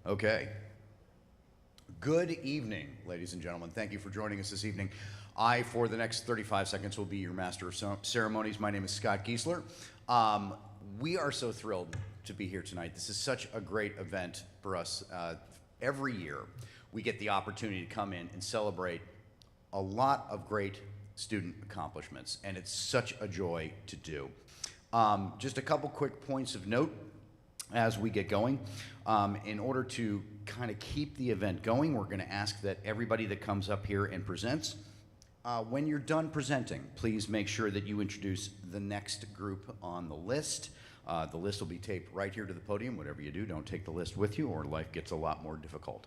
Okay. Good evening, ladies and gentlemen. Thank you for joining us this evening. For the next 35 seconds, will be your master of ceremonies. My name is Scott Giesler. We are so thrilled to be here tonight. This is such a great event for us. Every year, we get the opportunity to come in and celebrate a lot of great student accomplishments, and it's such a joy to do. Just a couple quick points of note as we get going. In order to kind of keep the event going, we're going to ask that everybody that comes up here and presents, when you're done presenting, please make sure that you introduce the next group on the list. The list will be taped right here to the podium. Whatever you do, don't take the list with you or life gets a lot more difficult.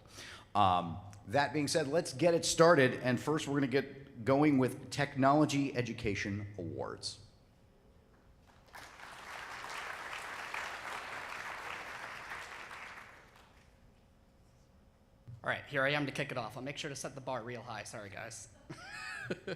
That being said, let's get it started. And first, we're going to get going with Technology Education Awards. All right, here I am to kick it off. I'll make sure to set the bar real high. Sorry, guys. For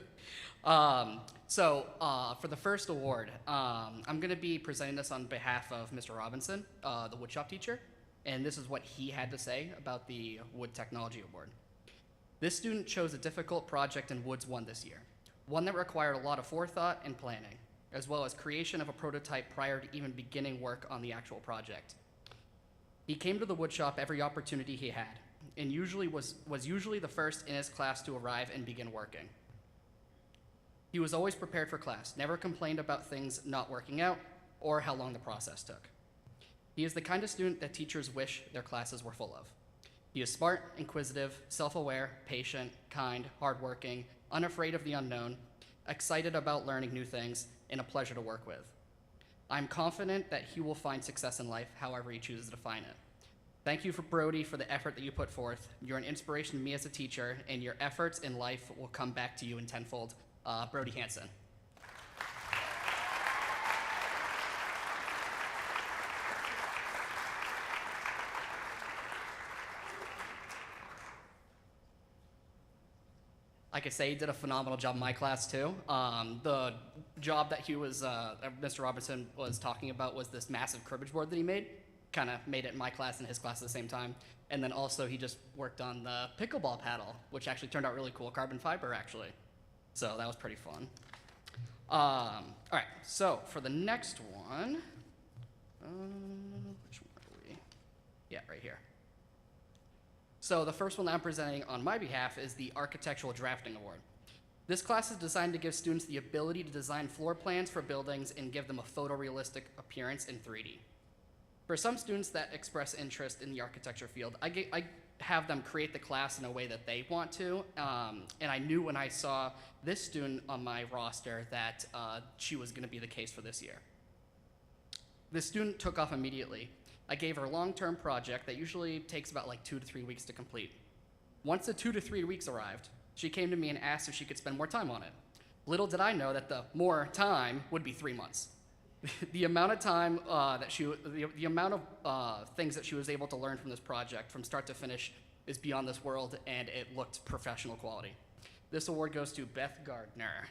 the first award, I'm going to be presenting this on behalf of Mr. Robinson, the woodshop teacher, and this is what he had to say about the Wood Technology Award. This student chose a difficult project in Woods 1 this year, one that required a lot of forethought and planning, as well as creation of a prototype prior to even beginning work on the actual project. He came to the woodshop every opportunity he had, and was usually the first in his class to arrive and begin working. He was always prepared for class, never complained about things not working out or how long the process took. He is the kind of student that teachers wish their classes were full of. He is smart, inquisitive, self-aware, patient, kind, hardworking, unafraid of the unknown, excited about learning new things, and a pleasure to work with. I'm confident that he will find success in life however he chooses to define it. Thank you, Brody, for the effort that you put forth. You're an inspiration to me as a teacher, and your efforts in life will come back to you in tenfold. Brody Hanson. I could say he did a phenomenal job in my class too. The job that Mr. Robinson was talking about was this massive cribbage board that he made. Kind of made it in my class and his class at the same time. And then also he just worked on the pickleball paddle, which actually turned out really cool, carbon fiber actually. So that was pretty fun. All right, so for the next one, which one are we? Yeah, right here. So the first one that I'm presenting on my behalf is the Architectural Drafting Award. This class is designed to give students the ability to design floor plans for buildings and give them a photorealistic appearance in 3D. For some students that express interest in the architecture field, I have them create the class in a way that they want to, and I knew when I saw this student on my roster that she was going to be the case for this year. This student took off immediately. I gave her a long-term project that usually takes about like 2 to 3 weeks to complete. Once the 2 to 3 weeks arrived, she came to me and asked if she could spend more time on it. Little did I know that the more time would be 3 months. The amount of time the amount of things that she was able to learn from this project from start to finish is beyond this world, and it looked professional quality. This award goes to Beth Gardner.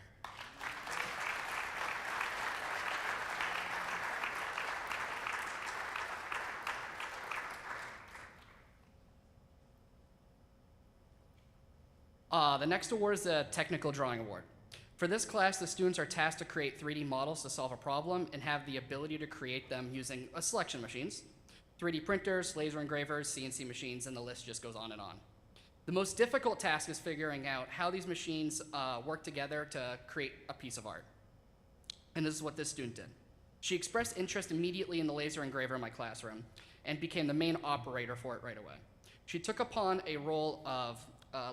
The next award is the Technical Drawing Award. For this class, the students are tasked to create 3D models to solve a problem and have the ability to create them using a selection of machines, 3D printers, laser engravers, CNC machines, and the list just goes on and on. The most difficult task is figuring out how these machines work together to create a piece of art. And this is what this student did. She expressed interest immediately in the laser engraver in my classroom and became the main operator for it right away. She took upon a role of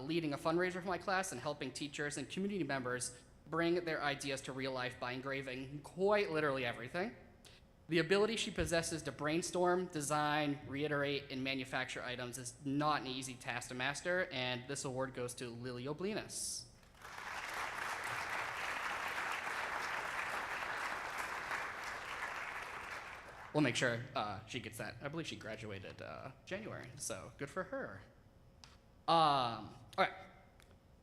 leading a fundraiser for my class and helping teachers and community members bring their ideas to real life by engraving quite literally everything. The ability she possesses to brainstorm, design, reiterate, and manufacture items is not an easy task to master, and this award goes to Lily Oblinas. We'll make sure she gets that. I believe she graduated January, so good for her. All right,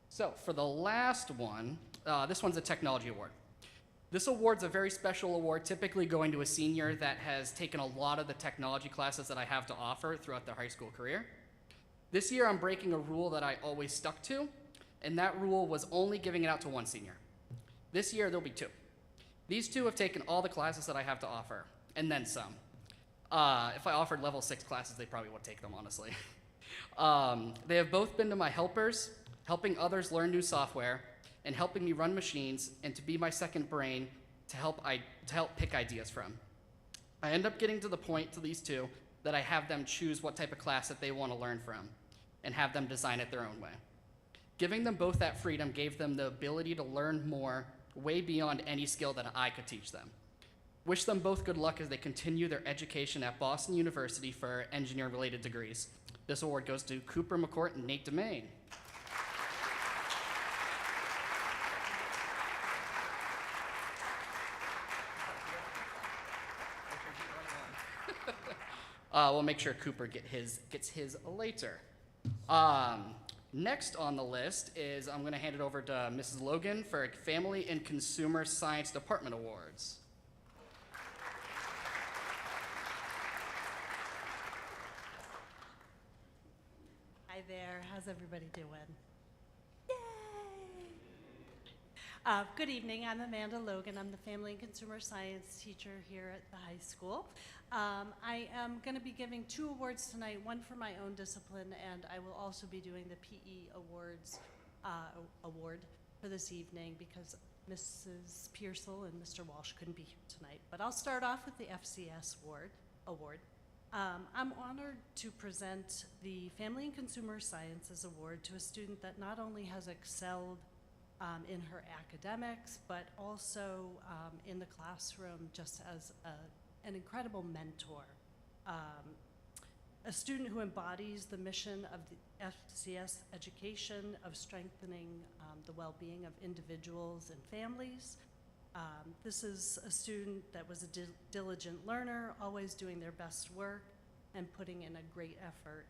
so for the last one, this one's a technology award. This award's a very special award, typically going to a senior that has taken a lot of the technology classes that I have to offer throughout their high school career. This year, I'm breaking a rule that I always stuck to, and that rule was only giving it out to one senior. This year, there'll be two. These two have taken all the classes that I have to offer, and then some. If I offered level 6 classes, they probably would take them, honestly. They have both been to my helpers, helping others learn new software, and helping me run machines, and to be my second brain to help pick ideas from. I end up getting to the point to these two that I have them choose what type of class that they want to learn from, and have them design it their own way. Giving them both that freedom gave them the ability to learn more, way beyond any skill that I could teach them. Wish them both good luck as they continue their education at Boston University for engineering-related degrees. This award goes to Cooper McCourt and Nate Demain. We'll make sure Cooper gets his later. Next on the list is I'm going to hand it over to Mrs. Logan for Family and Consumer Science Department Awards. Hi there, how's everybody doing? Yay! Good evening, I'm Amanda Logan. I'm the Family and Consumer Science teacher here at the high school. I am going to be giving 2 awards tonight, one for my own discipline, and I will also be doing the PE awards award for this evening because Mrs. Pearsall and Mr. Walsh couldn't be here tonight. But I'll start off with the FCS award. I'm honored to present the Family and Consumer Sciences Award to a student that not only has excelled in her academics, but also in the classroom just as an incredible mentor. A student who embodies the mission of the FCS education of strengthening the well-being of individuals and families. This is a student that was a diligent learner, always doing their best work and putting in a great effort.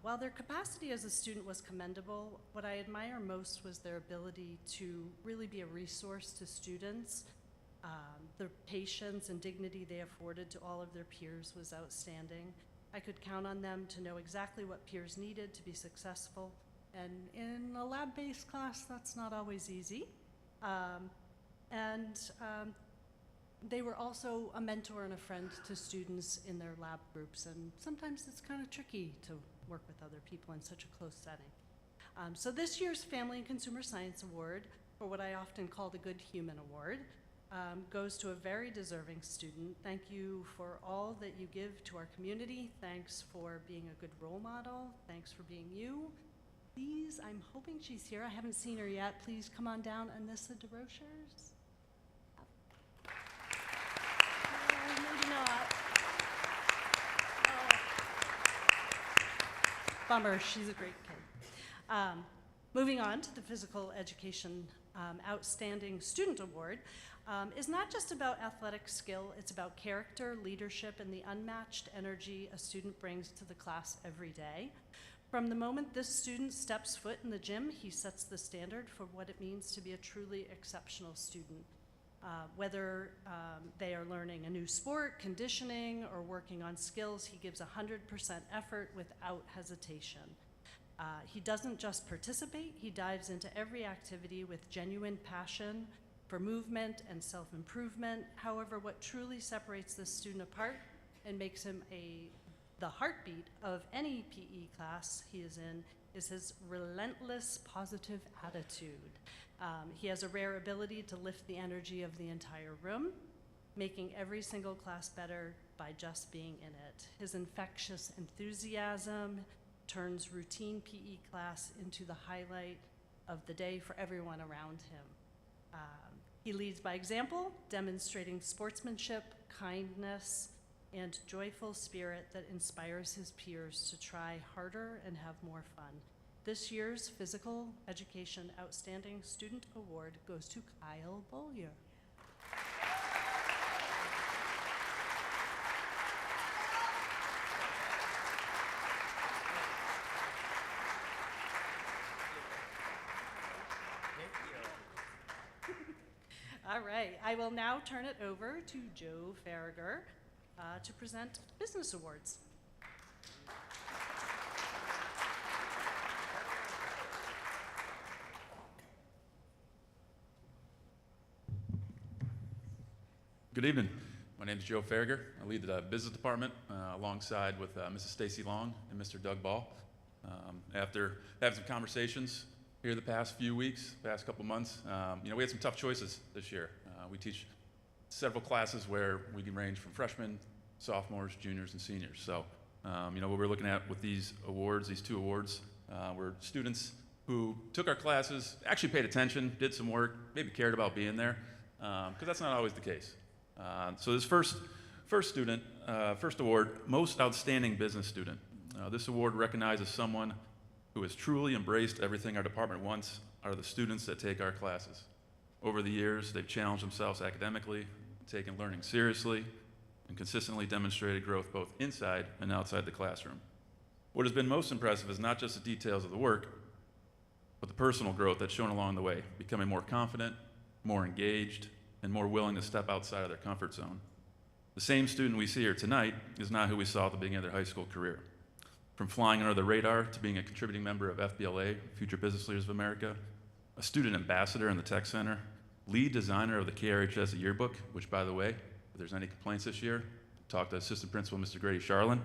While their capacity as a student was commendable, what I admire most was their ability to really be a resource to students. The patience and dignity they afforded to all of their peers was outstanding. I could count on them to know exactly what peers needed to be successful, and in a lab-based class, that's not always easy. They were also a mentor and a friend to students in their lab groups, and sometimes it's kind of tricky to work with other people in such a close setting. So this year's Family and Consumer Science Award, or what I often call the Good Human Award, goes to a very deserving student. Thank you for all that you give to our community. Thanks for being a good role model. Thanks for being you. Please, I'm hoping she's here. I haven't seen her yet. Please come on down, Anissa DeRochers. Maybe not. Oh. Bummer, she's a great kid. Moving on to the Physical Education Outstanding Student Award, is not just about athletic skill, it's about character, leadership, and the unmatched energy a student brings to the class every day. From the moment this student steps foot in the gym, he sets the standard for what it means to be a truly exceptional student. Whether they are learning a new sport, conditioning, or working on skills, he gives 100% effort without hesitation. He doesn't just participate, he dives into every activity with genuine passion for movement and self-improvement. However, what truly separates this student apart and makes him the heartbeat of any PE class he is in is his relentless positive attitude. He has a rare ability to lift the energy of the entire room, making every single class better by just being in it. His infectious enthusiasm turns routine PE class into the highlight of the day for everyone around him. He leads by example, demonstrating sportsmanship, kindness, and joyful spirit that inspires his peers to try harder and have more fun. This year's Physical Education Outstanding Student Award goes to Kyle Bollier. All right, I will now turn it over to Joe Farragher to present business awards. Good evening. My name is Joe Farragher. I lead the business department alongside with Mrs. Stacy Long and Mr. Doug Ball. After having some conversations here the past few weeks, past couple months, we had some tough choices this year. We teach several classes where we can range from freshmen, sophomores, juniors, and seniors. So, what we're looking at with these awards, these two awards, were students who took our classes, actually paid attention, did some work, maybe cared about being there, because that's not always the case. So this first award, Most Outstanding Business Student. This award recognizes someone who has truly embraced everything our department wants out of the students that take our classes. Over the years, they've challenged themselves academically, taken learning seriously, and consistently demonstrated growth both inside and outside the classroom. What has been most impressive is not just the details of the work, but the personal growth that's shown along the way, becoming more confident, more engaged, and more willing to step outside of their comfort zone. The same student we see here tonight is not who we saw at the beginning of their high school career. From flying under the radar to being a contributing member of FBLA, Future Business Leaders of America, a student ambassador in the Tech Center, lead designer of the KRHS yearbook, which, by the way, if there's any complaints this year, talk to Assistant Principal Mr. Grady Charlin,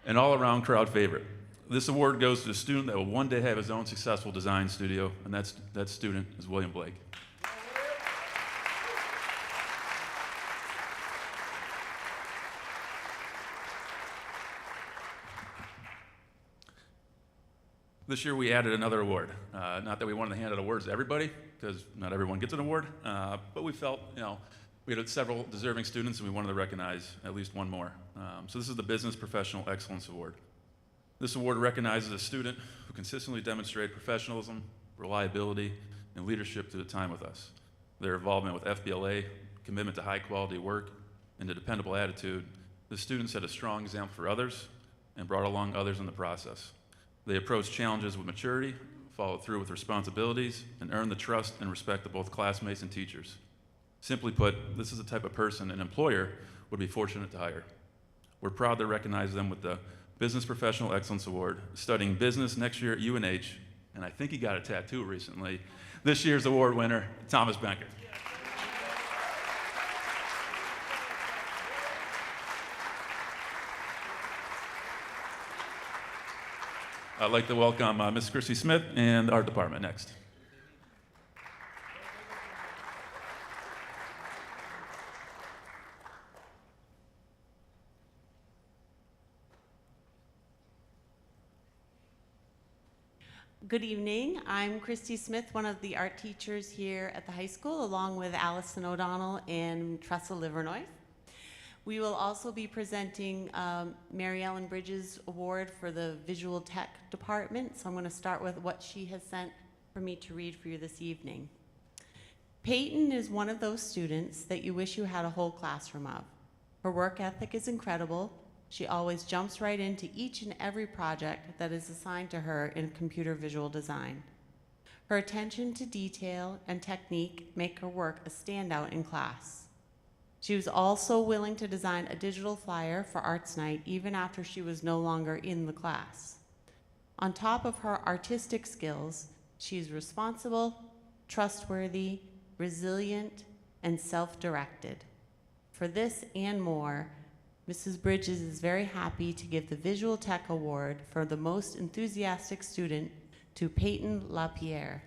an all-around crowd favorite. This award goes to a student that will one day have his own successful design studio, and that student is William Blake. This year we added another award. Not that we wanted to hand out awards to everybody, because not everyone gets an award, but we felt, we had several deserving students and we wanted to recognize at least one more. So this is the Business Professional Excellence Award. This award recognizes a student who consistently demonstrated professionalism, reliability, and leadership through the time with us. Their involvement with FBLA, commitment to high quality work, and a dependable attitude, the students set a strong example for others and brought along others in the process. They approached challenges with maturity, followed through with responsibilities, and earned the trust and respect of both classmates and teachers. Simply put, this is the type of person an employer would be fortunate to hire. We're proud to recognize them with the Business Professional Excellence Award, studying business next year at UNH, and I think he got a tattoo recently, this year's award winner, Thomas Benker. I'd like to welcome Ms. Chrissy Smith and our department next. Good evening. I'm Christy Smith, one of the art teachers here at the high school, along with Allison O'Donnell and Tressa Livernois. We will also be presenting Mary Ellen Bridges Award for the Visual Tech Department. So I'm going to start with what she has sent for me to read for you this evening. Peyton is one of those students that you wish you had a whole classroom of. Her work ethic is incredible. She always jumps right into each and every project that is assigned to her in computer visual design. Her attention to detail and technique make her work a standout in class. She was also willing to design a digital flyer for Arts Night even after she was no longer in the class. On top of her artistic skills, she's responsible, trustworthy, resilient, and self-directed. For this and more, Mrs. Bridges is very happy to give the Visual Tech Award for the most enthusiastic student to Peyton LaPierre.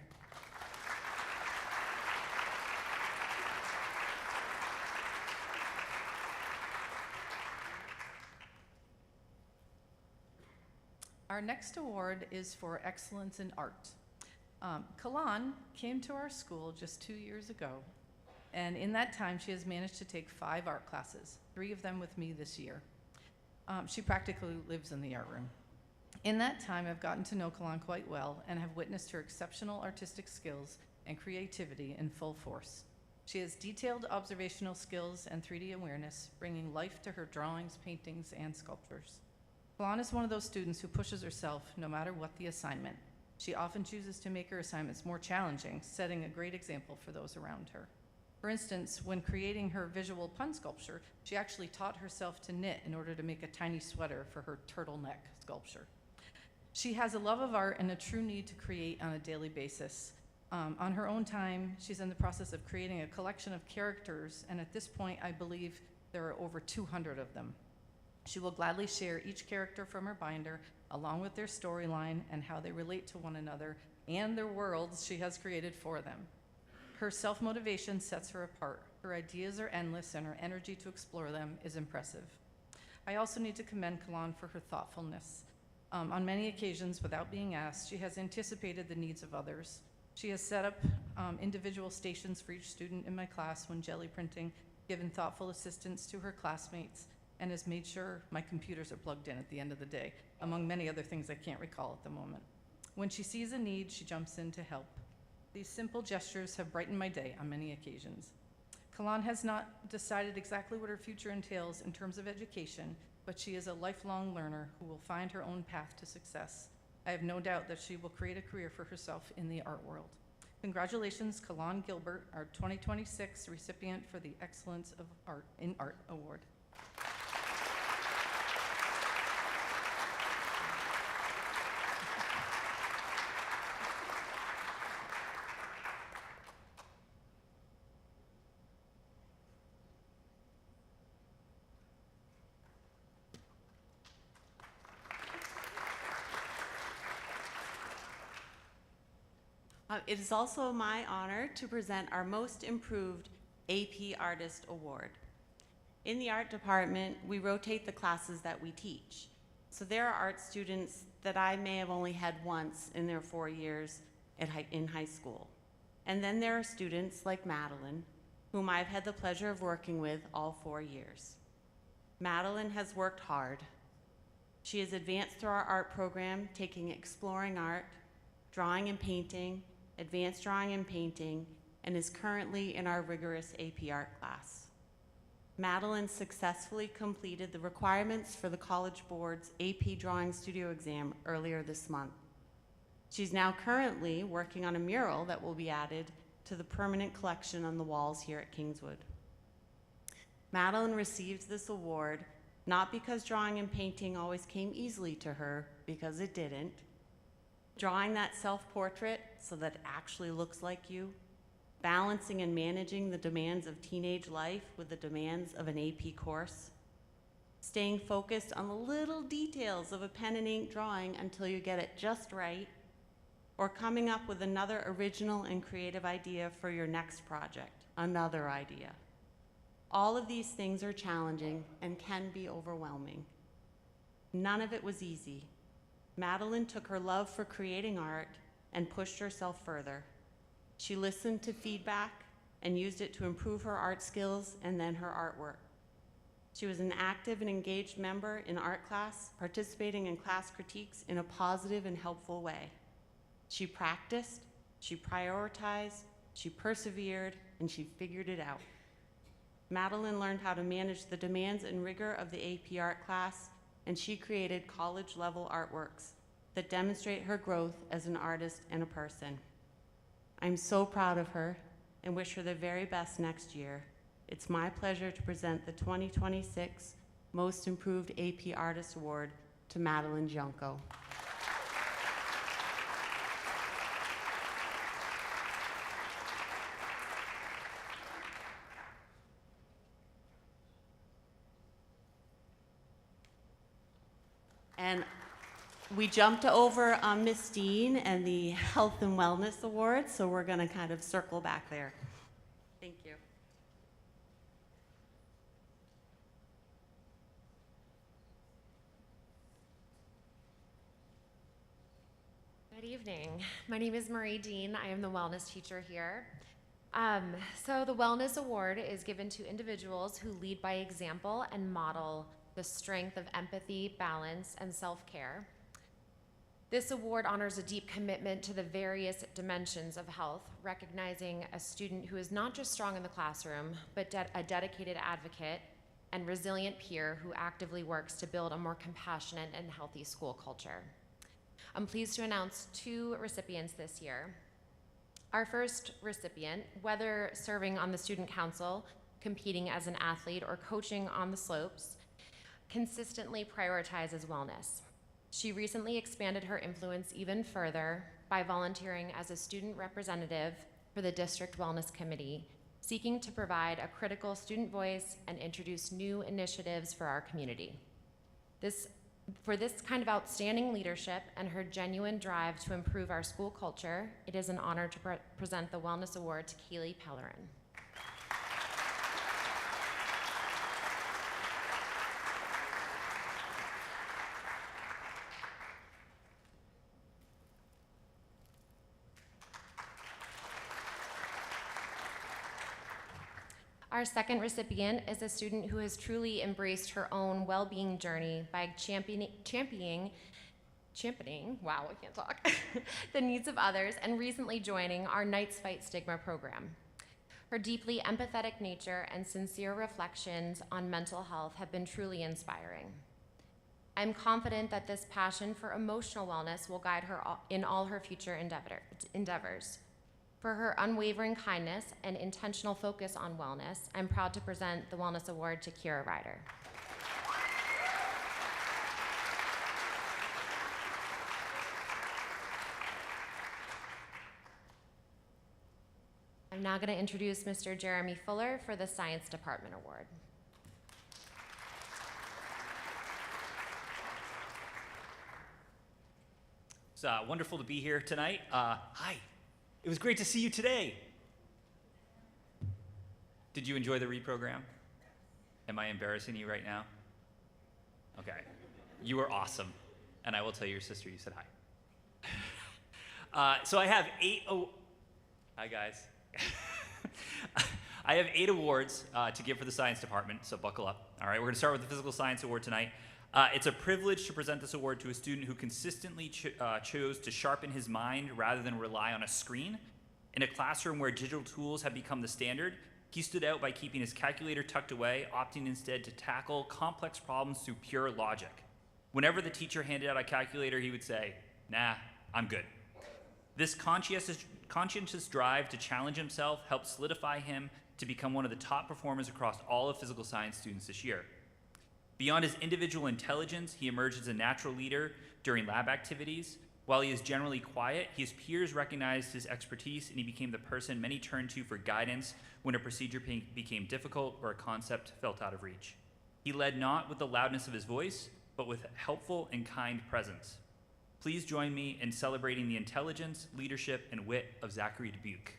Our next award is for excellence in art. Kalan came to our school just 2 years ago, and in that time she has managed to take 5 art classes, 3 of them with me this year. She practically lives in the art room. In that time, I've gotten to know Kalan quite well and have witnessed her exceptional artistic skills and creativity in full force. She has detailed observational skills and 3D awareness, bringing life to her drawings, paintings, and sculptures. Kalan is one of those students who pushes herself no matter what the assignment. She often chooses to make her assignments more challenging, setting a great example for those around her. For instance, when creating her visual pun sculpture, she actually taught herself to knit in order to make a tiny sweater for her turtleneck sculpture. She has a love of art and a true need to create on a daily basis. On her own time, she's in the process of creating a collection of characters, and at this point, I believe there are over 200 of them. She will gladly share each character from her binder, along with their storyline and how they relate to one another and their worlds she has created for them. Her self-motivation sets her apart. Her ideas are endless, and her energy to explore them is impressive. I also need to commend Kalan for her thoughtfulness. On many occasions, without being asked, she has anticipated the needs of others. She has set up individual stations for each student in my class when jelly printing, given thoughtful assistance to her classmates, and has made sure my computers are plugged in at the end of the day, among many other things I can't recall at the moment. When she sees a need, she jumps in to help. These simple gestures have brightened my day on many occasions. Kalan has not decided exactly what her future entails in terms of education, but she is a lifelong learner who will find her own path to success. I have no doubt that she will create a career for herself in the art world. Congratulations, Kalan Gilbert, our 2026 recipient for the Excellence of Art in Art Award. It is also my honor to present our Most Improved AP Artist Award. In the art department, we rotate the classes that we teach. So there are art students that I may have only had once in their 4 years in high school. And then there are students like Madeline, whom I've had the pleasure of working with all 4 years. Madeline has worked hard. She has advanced through our art program, taking exploring art, drawing and painting, advanced drawing and painting, and is currently in our rigorous AP art class. Madeline successfully completed the requirements for the College Board's AP Drawing Studio exam earlier this month. She's now currently working on a mural that will be added to the permanent collection on the walls here at Kingswood. Madeline received this award not because drawing and painting always came easily to her, because it didn't. Drawing that self-portrait so that it actually looks like you, balancing and managing the demands of teenage life with the demands of an AP course, staying focused on the little details of a pen and ink drawing until you get it just right, or coming up with another original and creative idea for your next project, another idea. All of these things are challenging and can be overwhelming. None of it was easy. Madeline took her love for creating art and pushed herself further. She listened to feedback and used it to improve her art skills and then her artwork. She was an active and engaged member in art class, participating in class critiques in a positive and helpful way. She practiced, she prioritized, she persevered, and she figured it out. Madeline learned how to manage the demands and rigor of the AP art class, and she created college-level artworks that demonstrate her growth as an artist and a person. I'm so proud of her and wish her the very best next year. It's my pleasure to present the 2026 Most Improved AP Artist Award to Madeline Junko. And we jumped over Miss Dean and the Health and Wellness Award, so we're going to kind of circle back there. Thank you. Good evening. My name is Marie Dean. I am the wellness teacher here. So the Wellness Award is given to individuals who lead by example and model the strength of empathy, balance, and self-care. This award honors a deep commitment to the various dimensions of health, recognizing a student who is not just strong in the classroom, but a dedicated advocate and resilient peer who actively works to build a more compassionate and healthy school culture. I'm pleased to announce 2 recipients this year. Our first recipient, whether serving on the student council, competing as an athlete, or coaching on the slopes, consistently prioritizes wellness. She recently expanded her influence even further by volunteering as a student representative for the District Wellness Committee, seeking to provide a critical student voice and introduce new initiatives for our community. For this kind of outstanding leadership and her genuine drive to improve our school culture, it is an honor to present the Wellness Award to Keely Pellerin. Our second recipient is a student who has truly embraced her own well-being journey by championing, wow, I can't talk, the needs of others, and recently joining our Knights Fight Stigma program. Her deeply empathetic nature and sincere reflections on mental health have been truly inspiring. I'm confident that this passion for emotional wellness will guide her in all her future endeavors. For her unwavering kindness and intentional focus on wellness, I'm proud to present the Wellness Award to Kira Ryder. I'm now going to introduce Mr. Jeremy Fuller for the Science Department Award. It's wonderful to be here tonight. Hi. It was great to see you today. Did you enjoy the reprogram? Am I embarrassing you right now? Okay. You were awesome. And I will tell your sister you said hi. So I have 8 Hi, guys. I have 8 awards to give for the science department, so buckle up. All right, we're going to start with the Physical Science Award tonight. It's a privilege to present this award to a student who consistently chose to sharpen his mind rather than rely on a screen. In a classroom where digital tools have become the standard, he stood out by keeping his calculator tucked away, opting instead to tackle complex problems through pure logic. Whenever the teacher handed out a calculator, he would say, "Nah, I'm good." This conscientious drive to challenge himself helped solidify him to become one of the top performers across all of physical science students this year. Beyond his individual intelligence, he emerged as a natural leader during lab activities. While he is generally quiet, his peers recognized his expertise, and he became the person many turned to for guidance when a procedure became difficult or a concept felt out of reach. He led not with the loudness of his voice, but with helpful and kind presence. Please join me in celebrating the intelligence, leadership, and wit of Zachary Dubuque.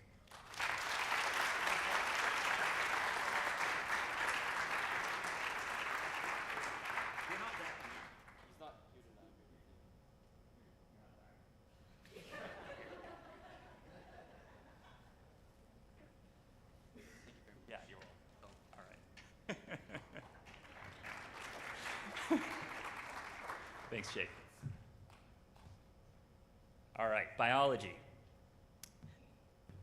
Yeah, you're welcome. All right. Thanks, Jake. All right, biology.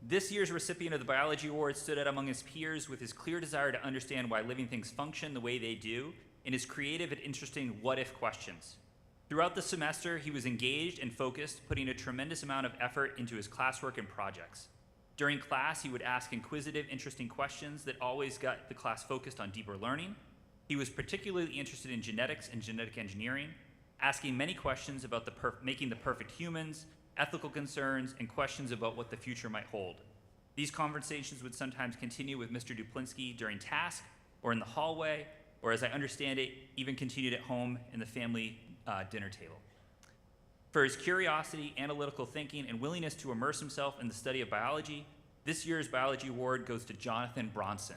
This year's recipient of the Biology Award stood out among his peers with his clear desire to understand why living things function the way they do and his creative and interesting what-if questions. Throughout the semester, he was engaged and focused, putting a tremendous amount of effort into his classwork and projects. During class, he would ask inquisitive, interesting questions that always got the class focused on deeper learning. He was particularly interested in genetics and genetic engineering, asking many questions about making the perfect humans, ethical concerns, and questions about what the future might hold. These conversations would sometimes continue with Mr. Duplinsky during task, or in the hallway, or as I understand it, even continued at home in the family dinner table. For his curiosity, analytical thinking, and willingness to immerse himself in the study of biology, this year's Biology Award goes to Jonathan Bronson.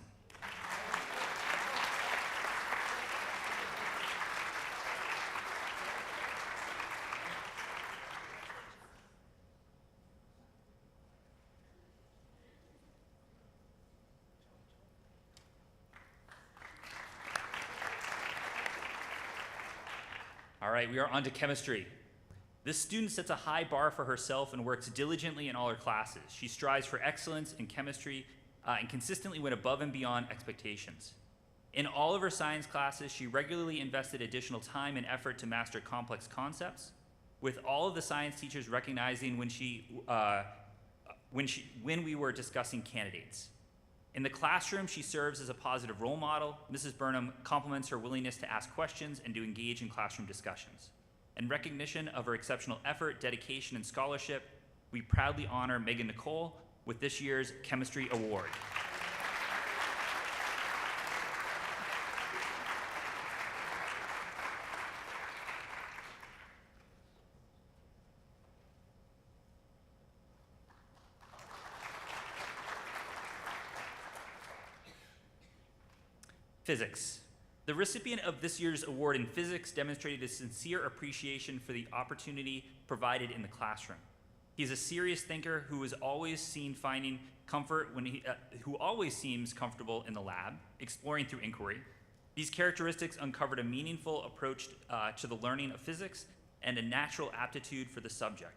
All right, we are on to chemistry. This student sets a high bar for herself and works diligently in all her classes. She strives for excellence in chemistry and consistently went above and beyond expectations. In all of her science classes, she regularly invested additional time and effort to master complex concepts. with all of the science teachers recognizing when we were discussing candidates. In the classroom, she serves as a positive role model. Mrs. Burnham compliments her willingness to ask questions and to engage in classroom discussions. In recognition of her exceptional effort, dedication, and scholarship, we proudly honor Megan Nicole with this year's Chemistry Award. Physics. The recipient of this year's award in physics demonstrated a sincere appreciation for the opportunity provided in the classroom. He's a serious thinker who is always seen finding comfort who always seems comfortable in the lab, exploring through inquiry. These characteristics uncovered a meaningful approach to the learning of physics and a natural aptitude for the subject.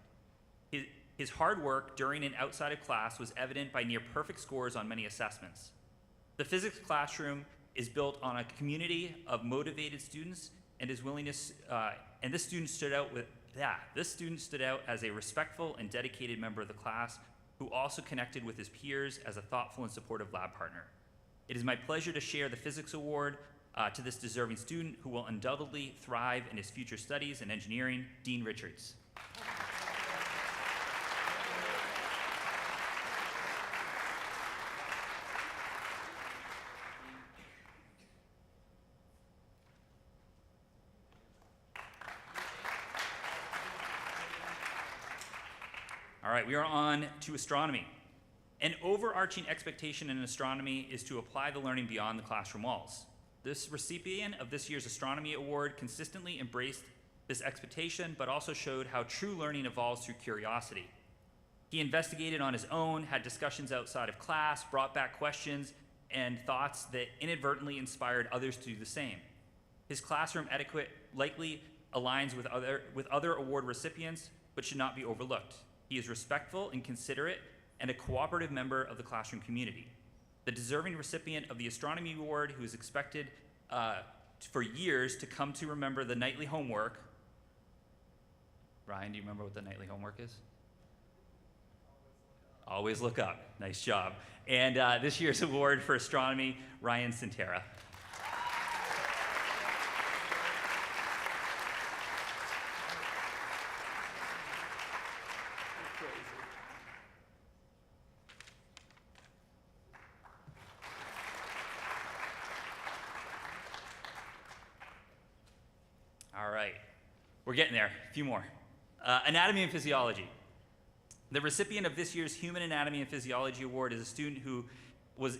His hard work during and outside of class was evident by near perfect scores on many assessments. The physics classroom is built on a community of motivated students, and his willingness, and this student stood out as a respectful and dedicated member of the class who also connected with his peers as a thoughtful and supportive lab partner. It is my pleasure to share the physics award to this deserving student who will undoubtedly thrive in his future studies in engineering, Dean Richards. All right, we are on to astronomy. An overarching expectation in astronomy is to apply the learning beyond the classroom walls. This recipient of this year's astronomy award consistently embraced this expectation, but also showed how true learning evolves through curiosity. He investigated on his own, had discussions outside of class, brought back questions and thoughts that inadvertently inspired others to do the same. His classroom etiquette likely aligns with other award recipients, but should not be overlooked. He is respectful and considerate and a cooperative member of the classroom community. The deserving recipient of the Astronomy Award, who is expected for years to come to remember the nightly homework. Ryan, do you remember what the nightly homework is? Always look up. Nice job. And this year's award for astronomy, Ryan Sintera. All right, we're getting there. A few more. Anatomy and physiology. The recipient of this year's Human Anatomy and Physiology Award is a student who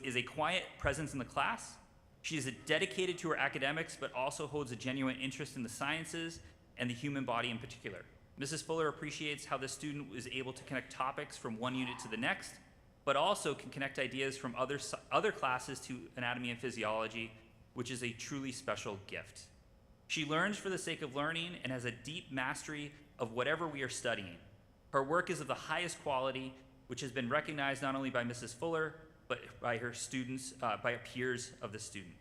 is a quiet presence in the class. She is dedicated to her academics, but also holds a genuine interest in the sciences and the human body in particular. Mrs. Fuller appreciates how this student is able to connect topics from one unit to the next, but also can connect ideas from other classes to anatomy and physiology, which is a truly special gift. She learns for the sake of learning and has a deep mastery of whatever we are studying. Her work is of the highest quality, which has been recognized not only by Mrs. Fuller, but by her students, by her peers of the student.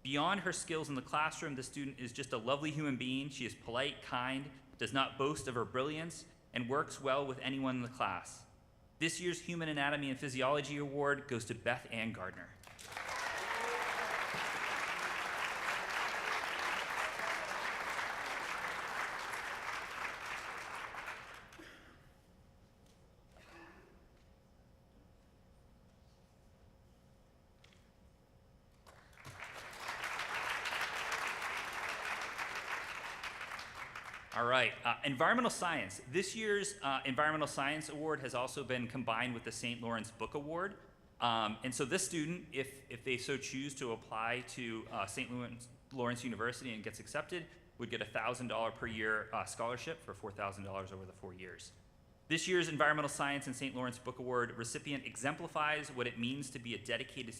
Beyond her skills in the classroom, the student is just a lovely human being. She is polite, kind, does not boast of her brilliance, and works well with anyone in the class. This year's Human Anatomy and Physiology Award goes to Beth Ann Gardner. All right, environmental science. This year's Environmental Science Award has also been combined with the St. Lawrence Book Award. And so this student, if they so choose to apply to St. Lawrence University and gets accepted, would get a $1,000 per year scholarship for $4,000 over the 4 years. This year's Environmental Science and St. Lawrence Book Award recipient exemplifies what it means to be a dedicated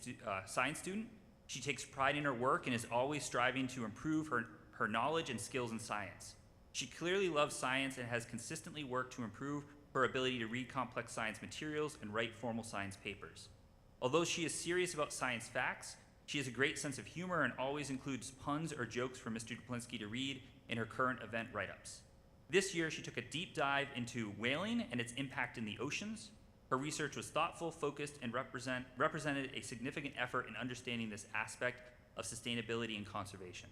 science student. She takes pride in her work and is always striving to improve her knowledge and skills in science. She clearly loves science and has consistently worked to improve her ability to read complex science materials and write formal science papers. Although she is serious about science facts, she has a great sense of humor and always includes puns or jokes for Mr. Duplinsky to read in her current event write-ups. This year, she took a deep dive into whaling and its impact in the oceans. Her research was thoughtful, focused, and represented a significant effort in understanding this aspect of sustainability and conservation.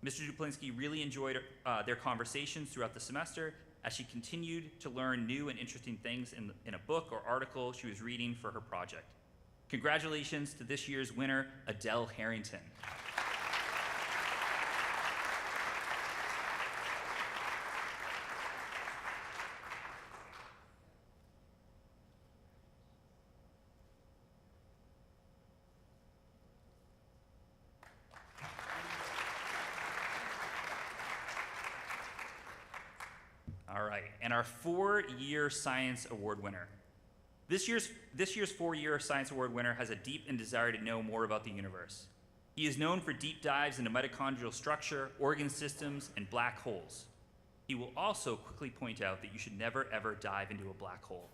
Mr. Duplinsky really enjoyed their conversations throughout the semester as she continued to learn new and interesting things in a book or article she was reading for her project. Congratulations to this year's winner, Adele Harrington. All right, and our 4-year Science Award winner. This year's 4-year Science Award winner has a deep desire to know more about the universe. He is known for deep dives into mitochondrial structure, organ systems, and black holes. He will also quickly point out that you should never ever dive into a black hole.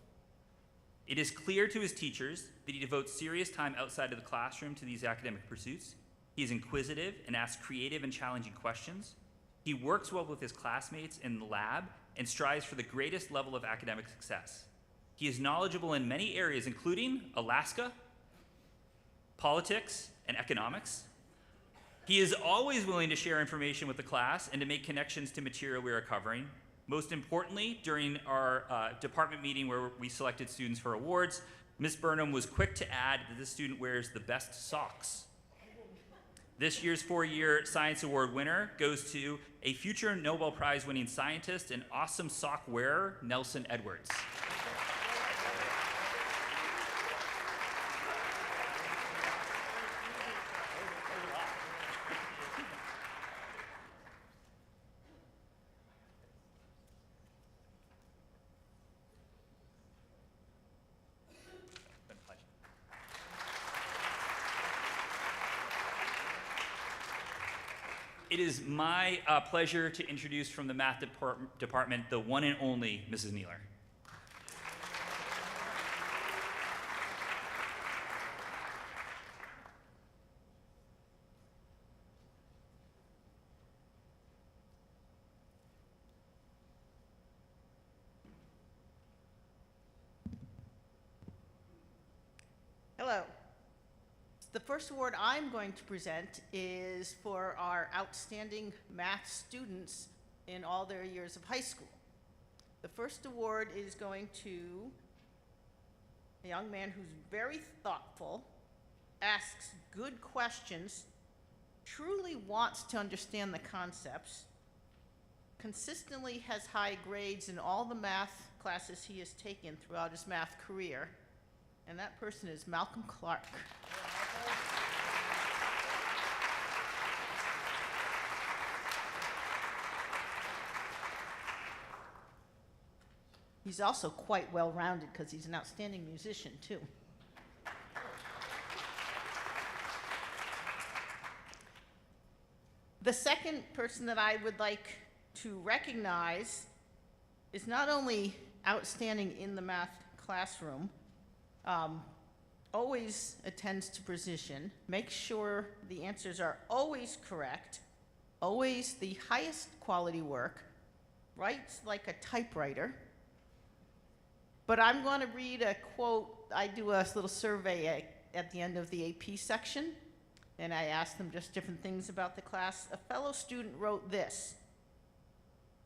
It is clear to his teachers that he devotes serious time outside of the classroom to these academic pursuits. He is inquisitive and asks creative and challenging questions. He works well with his classmates in the lab and strives for the greatest level of academic success. He is knowledgeable in many areas, including Alaska, politics, and economics. He is always willing to share information with the class and to make connections to material we are covering. Most importantly, during our department meeting where we selected students for awards, Ms. Burnham was quick to add that this student wears the best socks. This year's 4-year Science Award winner goes to a future Nobel Prize winning scientist and awesome sock wearer, Nelson Edwards. It is my pleasure to introduce from the math department the one and only Mrs. Neeler. Hello. The first award I'm going to present is for our outstanding math students in all their years of high school. The first award is going to a young man who's very thoughtful, asks good questions, truly wants to understand the concepts, consistently has high grades in all the math classes he has taken throughout his math career, and that person is Malcolm Clark. He's also quite well-rounded because he's an outstanding musician, too. The second person that I would like to recognize is not only outstanding in the math classroom, always attends to precision, makes sure the answers are always correct, always the highest quality work, writes like a typewriter. But I'm going to read a quote. I do a little survey at the end of the AP section, and I ask them just different things about the class. A fellow student wrote this: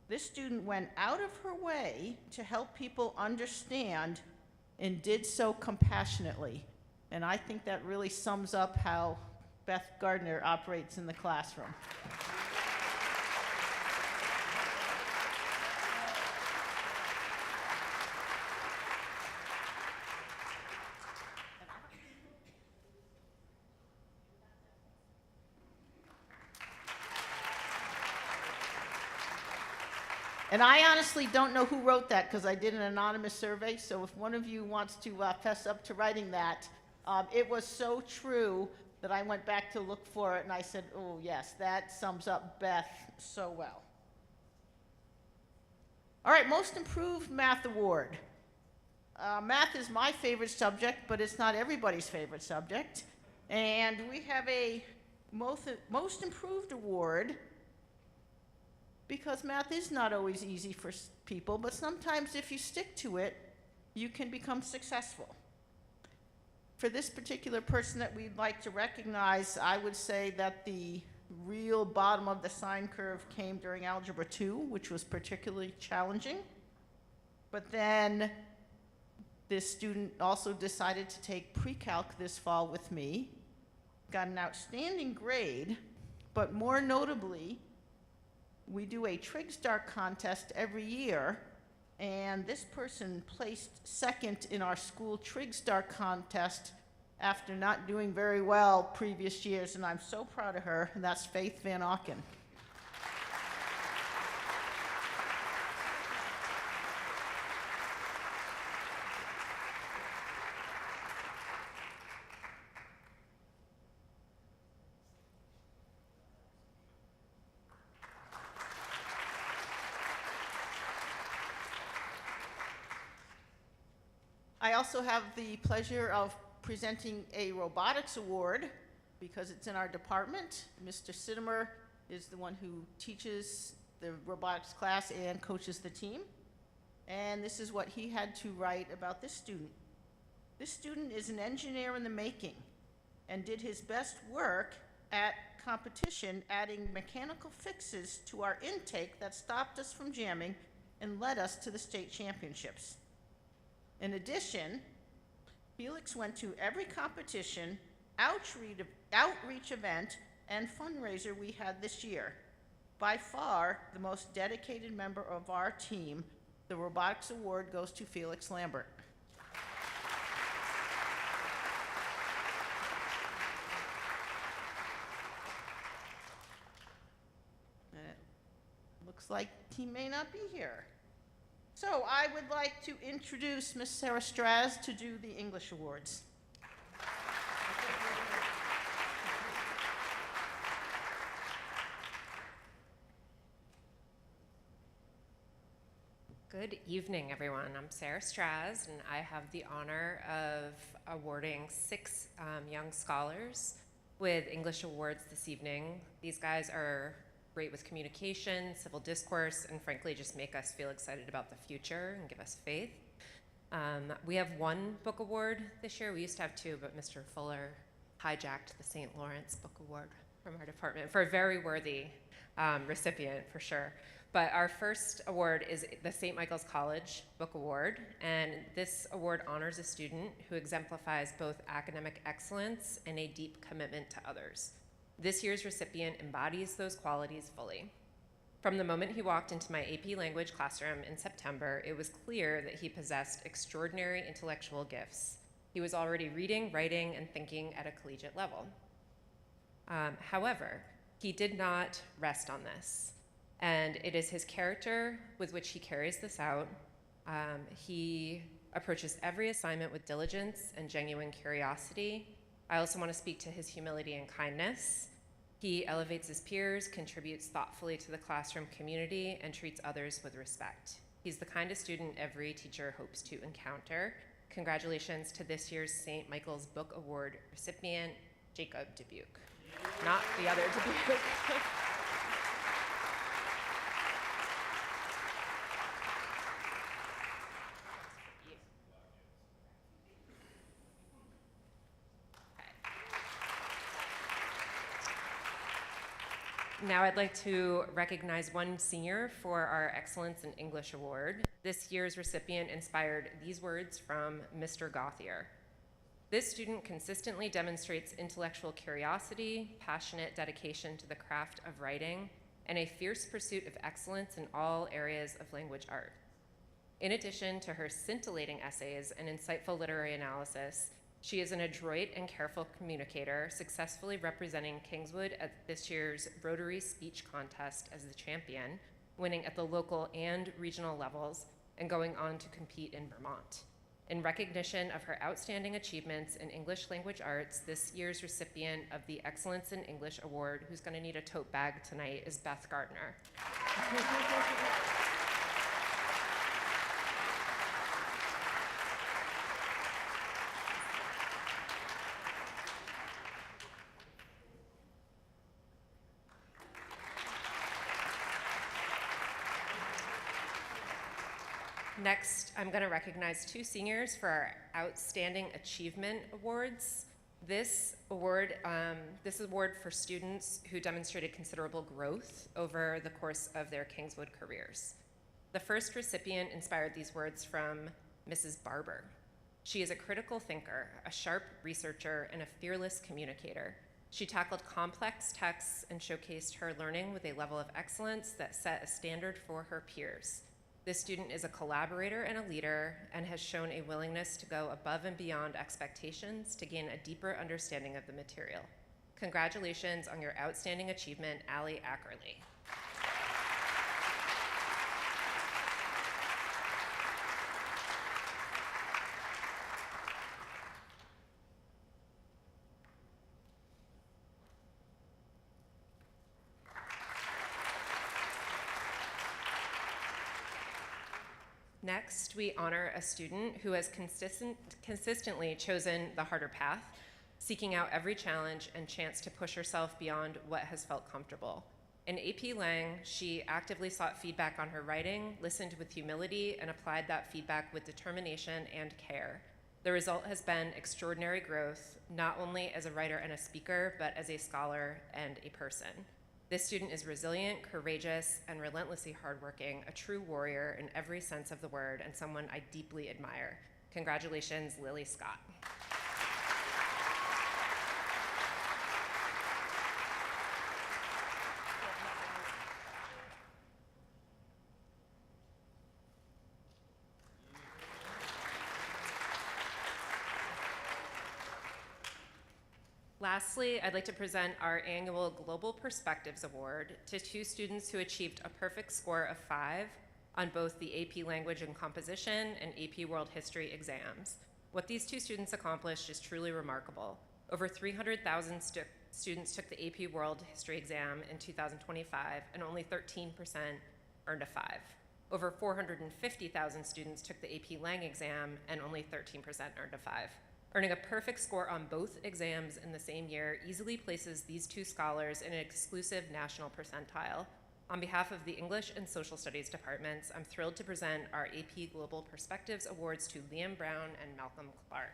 "This student went out of her way to help people understand and did so compassionately." And I think that really sums up how Beth Gardner operates in the classroom. And I honestly don't know who wrote that because I did an anonymous survey, so if one of you wants to fess up to writing that, it was so true that I went back to look for it and I said, oh yes, that sums up Beth so well. All right, Most Improved Math Award. Math is my favorite subject, but it's not everybody's favorite subject. And we have a Most Improved Award because math is not always easy for people, but sometimes if you stick to it, you can become successful. For this particular person that we'd like to recognize, I would say that the real bottom of the sine curve came during Algebra 2, which was particularly challenging. But then this student also decided to take pre-calc this fall with me, got an outstanding grade, but more notably, we do a TrigStar contest every year, and this person placed second in our school TrigStar contest after not doing very well previous years, and I'm so proud of her, and that's Faith Van Auken. I also have the pleasure of presenting a robotics award because it's in our department. Mr. Sittimer is the one who teaches the robotics class and coaches the team. And this is what he had to write about this student. This student is an engineer in the making and did his best work at competition, adding mechanical fixes to our intake that stopped us from jamming and led us to the state championships. In addition, Felix went to every competition, outreach event, and fundraiser we had this year. By far, the most dedicated member of our team. The Robotics Award goes to Felix Lambert. And it looks like he may not be here. So I would like to introduce Miss Sarah Straz to do the English Awards. Good evening, everyone. I'm Sarah Straz, and I have the honor of awarding 6 young scholars with English awards this evening. These guys are great with communication, civil discourse, and frankly just make us feel excited about the future and give us faith. We have 1 book award this year. We used to have 2, but Mr. Fuller hijacked the St. Lawrence Book Award from our department for a very worthy recipient, for sure. But our first award is the St. Michael's College Book Award, and this award honors a student who exemplifies both academic excellence and a deep commitment to others. This year's recipient embodies those qualities fully. From the moment he walked into my AP language classroom in September, it was clear that he possessed extraordinary intellectual gifts. He was already reading, writing, and thinking at a collegiate level. However, he did not rest on this, and it is his character with which he carries this out. He approaches every assignment with diligence and genuine curiosity. I also want to speak to his humility and kindness. He elevates his peers, contributes thoughtfully to the classroom community, and treats others with respect. He's the kind of student every teacher hopes to encounter. Congratulations to this year's St. Michael's Book Award recipient, Jacob Dubuque. Not the other Dubuque. Now I'd like to recognize 1 senior for our Excellence in English Award. This year's recipient inspired these words from Mr. Gauthier. This student consistently demonstrates intellectual curiosity, passionate dedication to the craft of writing, and a fierce pursuit of excellence in all areas of language art. In addition to her scintillating essays and insightful literary analysis, she is an adroit and careful communicator, successfully representing Kingswood at this year's Rotary Speech Contest as the champion, winning at the local and regional levels, and going on to compete in Vermont. In recognition of her outstanding achievements in English language arts, this year's recipient of the Excellence in English Award, who's going to need a tote bag tonight, is Beth Gardner. Next, I'm going to recognize 2 seniors for our Outstanding Achievement Awards. This award for students who demonstrated considerable growth over the course of their Kingswood careers. The first recipient inspired these words from Mrs. Barber. She is a critical thinker, a sharp researcher, and a fearless communicator. She tackled complex texts and showcased her learning with a level of excellence that set a standard for her peers. This student is a collaborator and a leader and has shown a willingness to go above and beyond expectations to gain a deeper understanding of the material. Congratulations on your outstanding achievement, Allie Ackerley. Next, we honor a student who has consistently chosen the harder path, seeking out every challenge and chance to push herself beyond what has felt comfortable. In AP Lang, she actively sought feedback on her writing, listened with humility, and applied that feedback with determination and care. The result has been extraordinary growth, not only as a writer and a speaker, but as a scholar and a person. This student is resilient, courageous, and relentlessly hardworking, a true warrior in every sense of the word, and someone I deeply admire. Congratulations, Lily Scott. Lastly, I'd like to present our annual Global Perspectives Award to 2 students who achieved a perfect score of 5 on both the AP Language and Composition and AP World History exams. What these 2 students accomplished is truly remarkable. Over 300,000 students took the AP World History exam in 2025, and only 13% earned a 5. Over 450,000 students took the AP Lang exam, and only 13% earned a 5. Earning a perfect score on both exams in the same year easily places these 2 scholars in an exclusive national percentile. On behalf of the English and Social Studies departments, I'm thrilled to present our AP Global Perspectives Awards to Liam Brown and Malcolm Clark.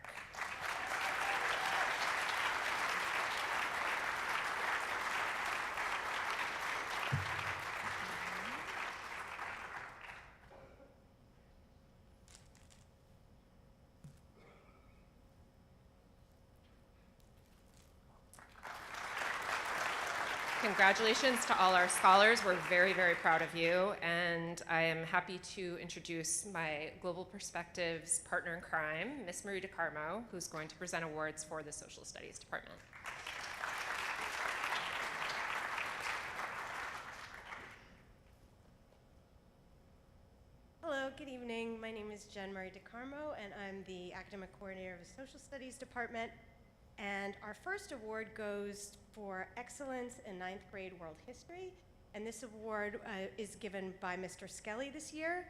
Congratulations to all our scholars. We're very, very proud of you, and I am happy to introduce my Global Perspectives partner in crime, Miss Marie DeCarmo, who's going to present awards for the Social Studies Department. Hello, good evening. My name is Jen Marie DeCarmo, and I'm the Academic Coordinator of the Social Studies Department. And our first award goes for Excellence in 9th Grade World History. And this award is given by Mr. Skelly this year.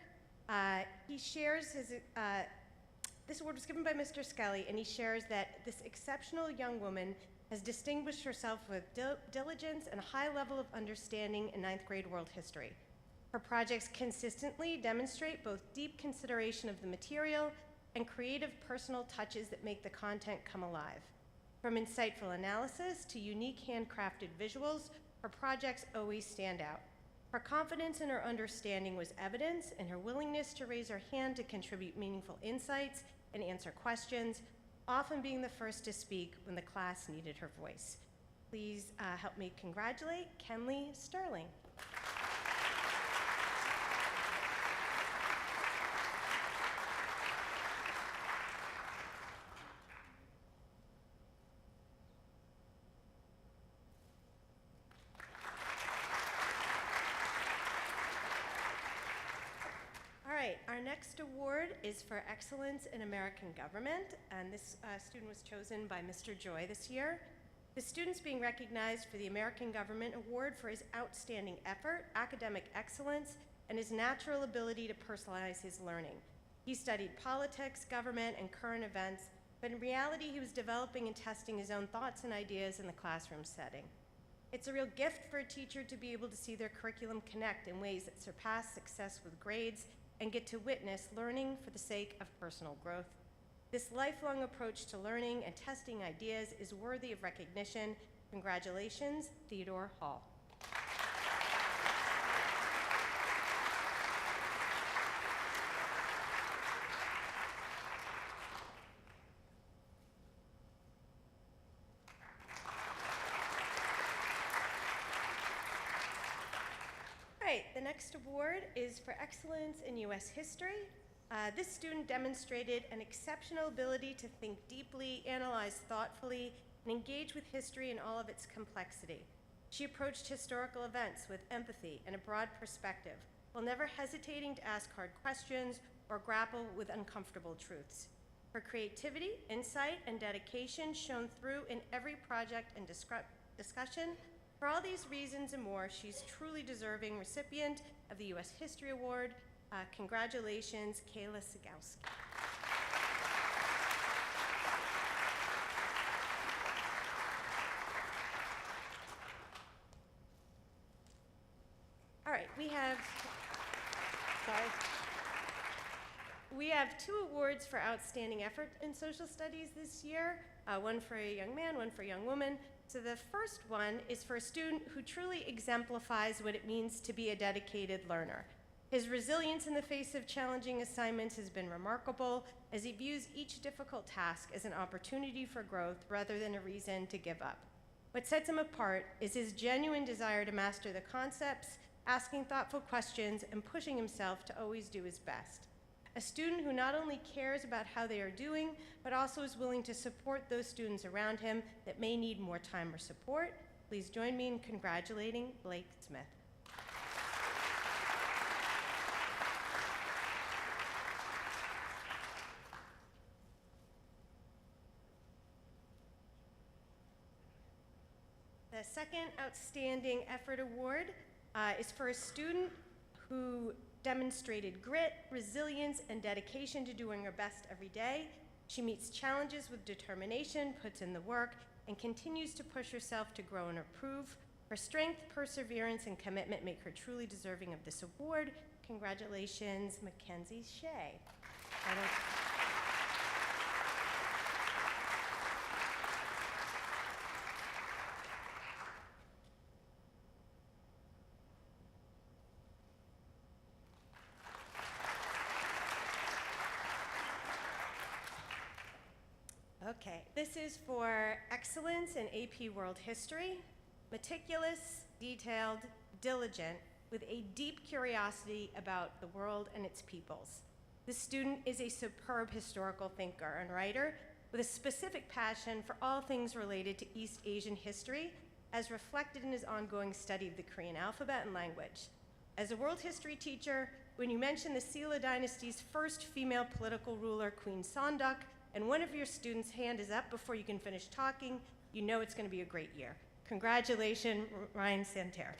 This award was given by Mr. Skelly, and he shares that this exceptional young woman has distinguished herself with diligence and a high level of understanding in 9th grade world history. Her projects consistently demonstrate both deep consideration of the material and creative personal touches that make the content come alive. From insightful analysis to unique handcrafted visuals, her projects always stand out. Her confidence in her understanding was evidence, and her willingness to raise her hand to contribute meaningful insights and answer questions, often being the first to speak when the class needed her voice. Please help me congratulate Kenley Sterling. Our next award is for Excellence in American Government, and this student was chosen by Mr. Joy this year. The student's being recognized for the American Government Award for his outstanding effort, academic excellence, and his natural ability to personalize his learning. He studied politics, government, and current events, but in reality, he was developing and testing his own thoughts and ideas in the classroom setting. It's a real gift for a teacher to be able to see their curriculum connect in ways that surpass success with grades and get to witness learning for the sake of personal growth. This lifelong approach to learning and testing ideas is worthy of recognition. Congratulations, Theodore Hall. The next award is for excellence in U.S. history. This student demonstrated an exceptional ability to think deeply, analyze thoughtfully, and engage with history in all of its complexity. She approached historical events with empathy and a broad perspective, while never hesitating to ask hard questions or grapple with uncomfortable truths. Her creativity, insight, and dedication shone through in every project and discussion. For all these reasons and more, she's truly deserving recipient of the U.S. History Award. Congratulations, Kayla Sigowski. All right, we have 2 awards for outstanding effort in social studies this year, one for a young man, one for a young woman. So the first one is for a student who truly exemplifies what it means to be a dedicated learner. His resilience in the face of challenging assignments has been remarkable, as he views each difficult task as an opportunity for growth rather than a reason to give up. What sets him apart is his genuine desire to master the concepts, asking thoughtful questions, and pushing himself to always do his best. A student who not only cares about how they are doing, but also is willing to support those students around him that may need more time or support. Please join me in congratulating Blake Smith. The second Outstanding Effort Award is for a student who demonstrated grit, resilience, and dedication to doing her best every day. She meets challenges with determination, puts in the work, and continues to push herself to grow and improve. Her strength, perseverance, and commitment make her truly deserving of this award. Congratulations, Mackenzie Shea. Okay, this is for excellence in AP World History. Meticulous, detailed, diligent, with a deep curiosity about the world and its peoples. This student is a superb historical thinker and writer with a specific passion for all things related to East Asian history, as reflected in his ongoing study of the Korean alphabet and language. As a world history teacher, when you mention the Silla dynasty's first female political ruler, Queen Sonduk, and one of your students' hand is up before you can finish talking, you know it's going to be a great year. Congratulations, Ryan Santerre.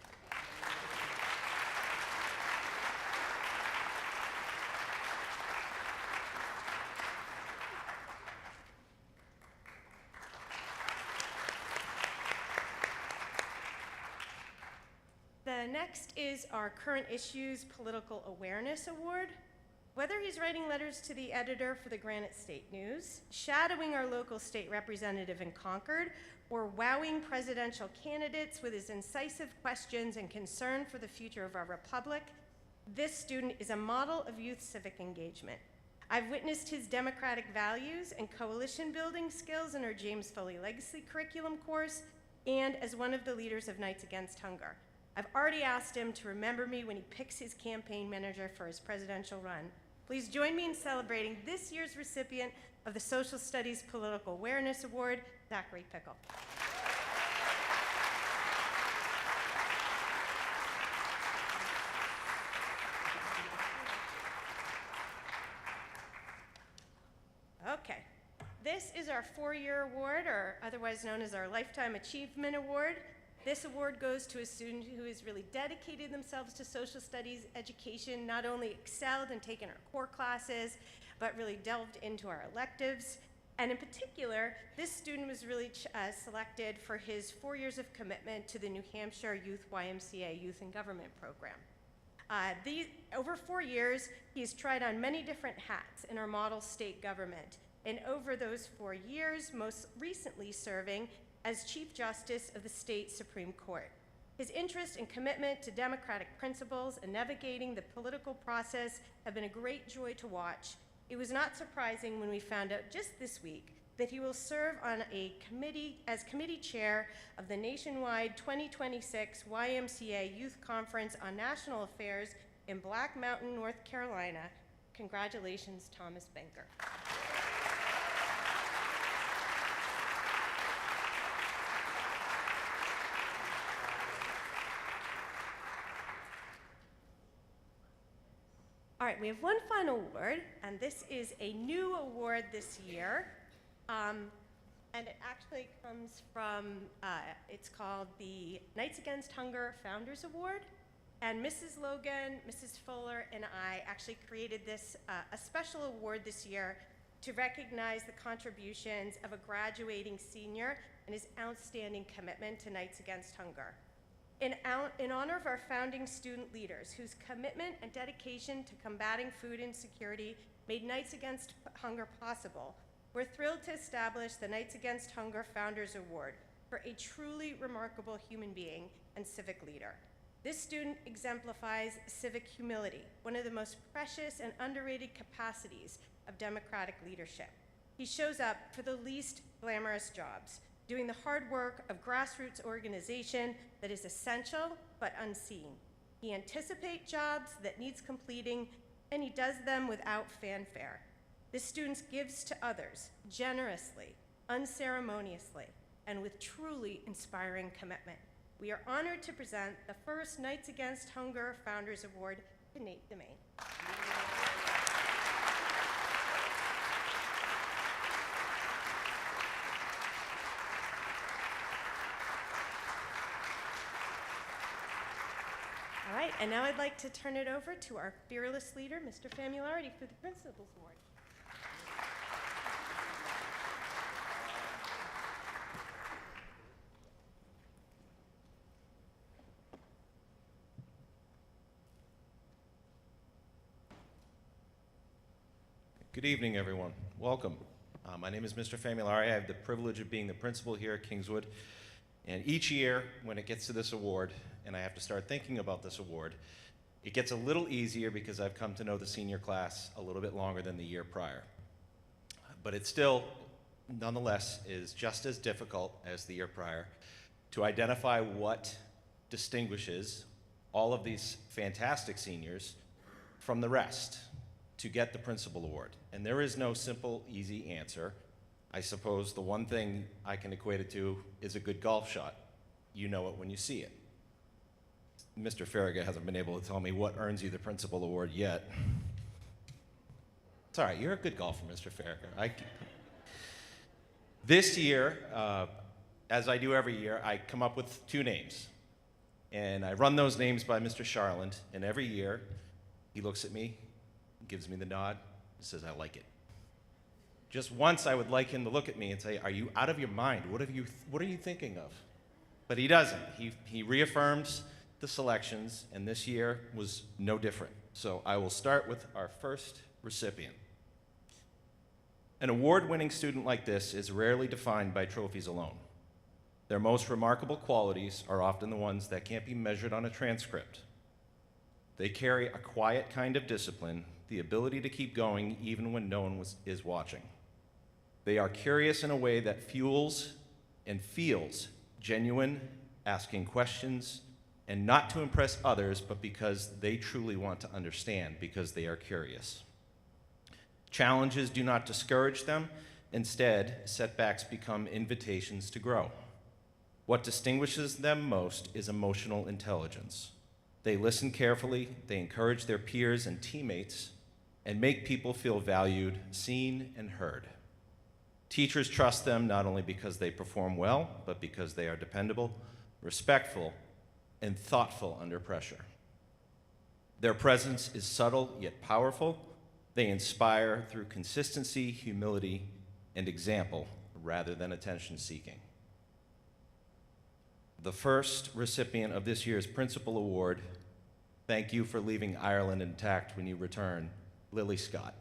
The next is our Current Issues Political Awareness Award. Whether he's writing letters to the editor for the Granite State News, shadowing our local state representative in Concord, or wowing presidential candidates with his incisive questions and concern for the future of our republic, this student is a model of youth civic engagement. I've witnessed his democratic values and coalition building skills in our James Foley Legacy Curriculum course, and as one of the leaders of Knights Against Hunger. I've already asked him to remember me when he picks his campaign manager for his presidential run. Please join me in celebrating this year's recipient of the Social Studies Political Awareness Award, Zachary Pickle. Okay, this is our 4-year award, or otherwise known as our Lifetime Achievement Award. This award goes to a student who has really dedicated themselves to social studies education, not only excelled and taken our core classes, but really delved into our electives. And in particular, this student was really selected for his 4 years of commitment to the New Hampshire Youth YMCA Youth in Government program. Over 4 years, he's tried on many different hats in our model state government. And over those 4 years, most recently serving as Chief Justice of the state Supreme Court. His interest and commitment to democratic principles and navigating the political process have been a great joy to watch. It was not surprising when we found out just this week that he will serve on a committee as committee chair of the nationwide 2026 YMCA Youth Conference on National Affairs in Black Mountain, North Carolina. Congratulations, Thomas Benker. All right, we have one final award, and this is a new award this year. And it actually comes from, it's called the Knights Against Hunger Founders Award. And Mrs. Logan, Mrs. Fuller, and I actually created this, a special award this year to recognize the contributions of a graduating senior and his outstanding commitment to Knights Against Hunger. In honor of our founding student leaders whose commitment and dedication to combating food insecurity made Knights Against Hunger possible, we're thrilled to establish the Knights Against Hunger Founders Award for a truly remarkable human being and civic leader. This student exemplifies civic humility, one of the most precious and underrated capacities of democratic leadership. He shows up for the least glamorous jobs, doing the hard work of grassroots organization that is essential but unseen. He anticipates jobs that needs completing, and he does them without fanfare. This student gives to others generously, unceremoniously, and with truly inspiring commitment. We are honored to present the first Knights Against Hunger Founders Award to Nate Demain. All right, and now I'd like to turn it over to our fearless leader, Mr. Famularity, for the Principal's Award. Good evening, everyone. Welcome. My name is Mr. Famulari. I have the privilege of being the principal here at Kingswood. And each year, when it gets to this award, and I have to start thinking about this award, it gets a little easier because I've come to know the senior class a little bit longer than the year prior. But it still, nonetheless, is just as difficult as the year prior to identify what distinguishes all of these fantastic seniors from the rest to get the Principal Award. And there is no simple, easy answer. I suppose the one thing I can equate it to is a good golf shot. You know it when you see it. Mr. Farragut hasn't been able to tell me what earns you the Principal Award yet. It's all right, you're a good golfer, Mr. Farragut. This year, as I do every year, I come up with 2 names. And I run those names by Mr. Charland, and every year, he looks at me, gives me the nod, and says, I like it. Just once I would like him to look at me and say, are you out of your mind? What are you thinking of? But he doesn't. He reaffirms the selections, and this year was no different. So I will start with our first recipient. An award-winning student like this is rarely defined by trophies alone. Their most remarkable qualities are often the ones that can't be measured on a transcript. They carry a quiet kind of discipline, the ability to keep going even when no one is watching. They are curious in a way that fuels and feels genuine, asking questions, and not to impress others, but because they truly want to understand, because they are curious. Challenges do not discourage them. Instead, setbacks become invitations to grow. What distinguishes them most is emotional intelligence. They listen carefully, they encourage their peers and teammates, and make people feel valued, seen, and heard. Teachers trust them not only because they perform well, but because they are dependable, respectful, and thoughtful under pressure. Their presence is subtle yet powerful. They inspire through consistency, humility, and example rather than attention-seeking. The first recipient of this year's Principal Award Thank you for leaving Ireland intact when you return. Lily Scott.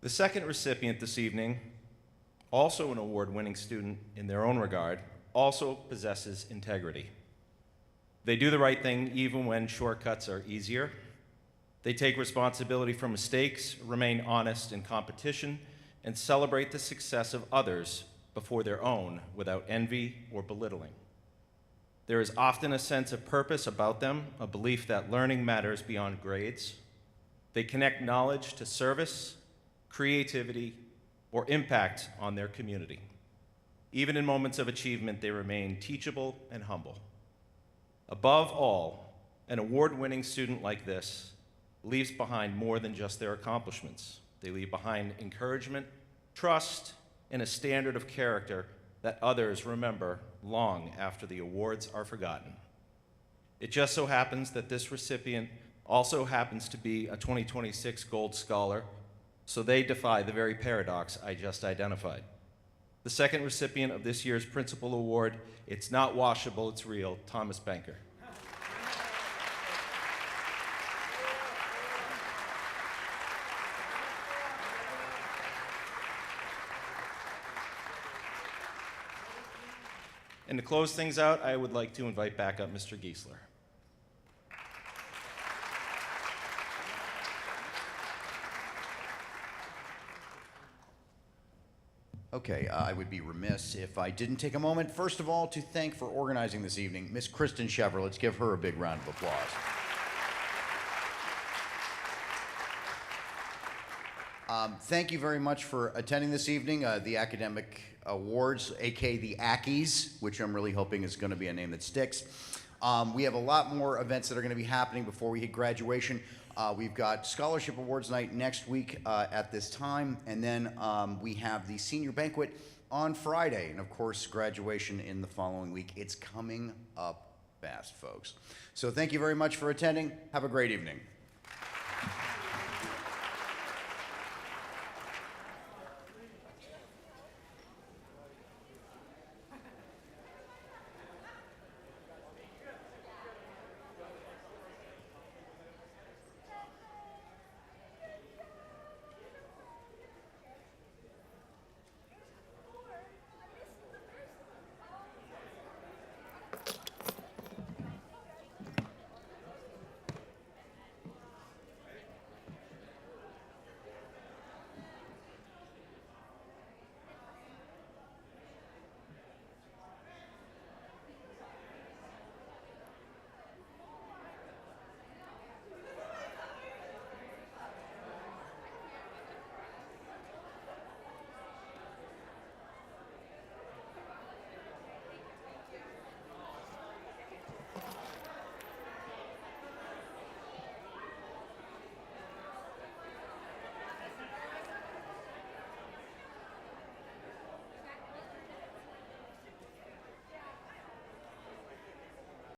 The second recipient this evening, also an award-winning student in their own regard, also possesses integrity. They do the right thing even when shortcuts are easier. They take responsibility for mistakes, remain honest in competition, and celebrate the success of others before their own without envy or belittling. There is often a sense of purpose about them, a belief that learning matters beyond grades. They connect knowledge to service, creativity, or impact on their community. Even in moments of achievement, they remain teachable and humble. Above all, an award-winning student like this leaves behind more than just their accomplishments. They leave behind encouragement, trust, and a standard of character that others remember long after the awards are forgotten. It just so happens that this recipient also happens to be a 2026 Gold Scholar, so they defy the very paradox I just identified. The second recipient of this year's Principal Award, it's not washable, it's real, Thomas Banker. And to close things out, I would like to invite back up Mr. Giesler. Okay, I would be remiss if I didn't take a moment, first of all, to thank for organizing this evening Miss Kristen Chevre. Let's give her a big round of applause. Thank you very much for attending this evening. The Academic Awards, aka the Ackies, which I'm really hoping is going to be a name that sticks. We have a lot more events that are going to be happening before we hit graduation. We've got Scholarship Awards Night next week at this time, and then we have the Senior Banquet on Friday, and of course, graduation in the following week. It's coming up fast, folks. So thank you very much for attending. Have a great evening.